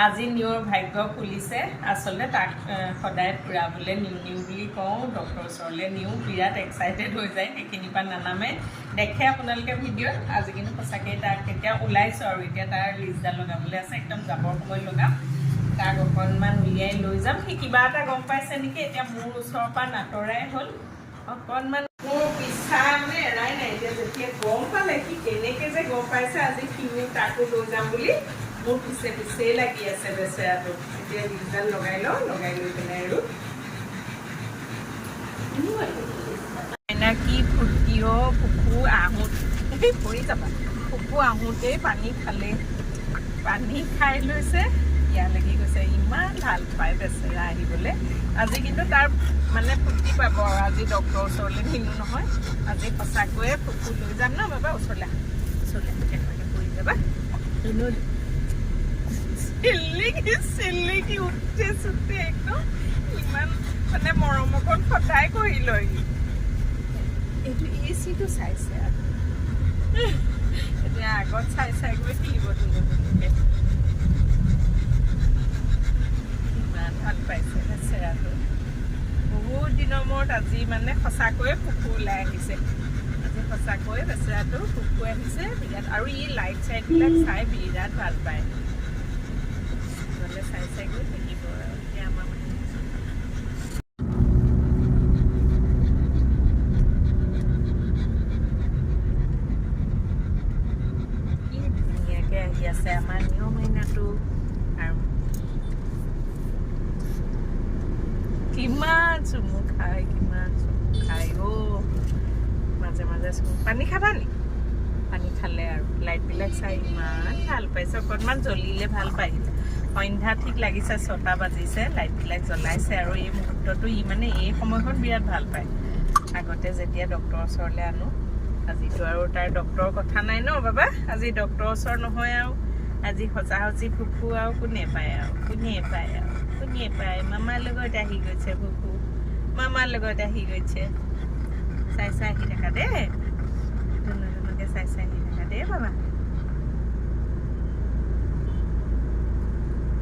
আজি নিউৰ ভাগ্য খুলিছে আচলতে তাক সদায় ফুৰাবলৈ নিউ বুলি কওঁ ডক্টৰৰ ওচৰলৈ নিউ বিৰাট এক্সাইটেড হৈ যায় সেইখিনিৰ পৰা নানামে দেখে আপোনালোকে ভিডিঅ'ত আজি কিন্তু সঁচাকৈ তাক এতিয়া ওলাইছোঁ আৰু এতিয়া তাৰ লিষ্টডাল লগাবলৈ আছে একদম যাবৰ সময় লগাম তাক অকণমান উলিয়াই লৈ যাম সি কিবা এটা গম পাইছে নেকি এতিয়া মোৰ ওচৰৰ পৰা নাতৰাই হ'ল অকণমান মোৰ পিছা মানে এৰাই নাই এতিয়া যেতিয়া গম পালে সি কেনেকৈ যে গম পাইছে আজি সিও তাকো লৈ যাম বুলি মোৰ পিছে পিছেই লাগি আছে বেচেৰাটো এতিয়া লিষ্টডাল লগাই লৈ পেলাই আৰু কি ফূৰ্তিও ফুকু আহোঁতে পৰি যাবা ফুকু আহোঁতেই পানী খালে পানী খাই লৈছে ইয়া লাগি গৈছে ইমান ভাল পায় বেচেৰা আহিবলৈ আজি কিন্তু তাৰ মানে ফূৰ্তি পাব আৰু আজি ডক্টৰৰ ওচৰলৈ নিনো নহয় আজি সঁচাকৈয়ে ফুকু লৈ যাম ন বাবা ওচৰলৈ কেনেকৈ পৰি যাবা চিল্লিকি উঠে চুটে একদম ইমান মানে মৰম অকণ সদায় কৰি লয় এইটো এচিটো চাইছে আৰু এতিয়া আগত চাই গৈ থাকিব ধুনীয়াকৈ ইমান ভাল পাইছে বেচেৰাটো বহুত দিনৰ মূৰত আজি মানে সঁচাকৈয়ে ফুকু ওলাই আহিছে আজি সঁচাকৈয়ে বেচেৰাটো ফুকু আহিছে বিৰাট আৰু ই লাইট চাইটবিলাক চাই বিৰাট ভাল পায় চাই গৈ থাকিব আৰু এতিয়া আমাৰ কি ধুনীয়াকৈ আহি আছে আমাৰ নিয়ম মইনাটো আৰু কিমান চুমু খায় অ' মাজে মাজে চুমু পানী খাবা নি পানী খালে আৰু লাইটবিলাক চাই ইমান ভাল পাইছে অকণমান জ্বলিলে ভাল পাইছে সন্ধ্যা ঠিক লাগিছে 6টা বাজিছে লাইটবিলাক জ্বলাইছে আৰু এই মুহূৰ্তটো ই মানে এই সময়খন বিৰাট ভাল পায় আগতে যেতিয়া ডক্টৰৰ ওচৰলৈ আনো আজিতো আৰু তাৰ ডক্টৰৰ কথা নাই ন বাবা আজি ডক্টৰৰ ওচৰ নহয় আৰু আজি সঁচা ফুকু আৰু কোনে পায় মামাৰ লগত আহি গৈছে ফুকু মামাৰ লগত আহি গৈছে চাই আহি থাকা দেই ধুনুকে চাই আহি থাকা দেই বাবা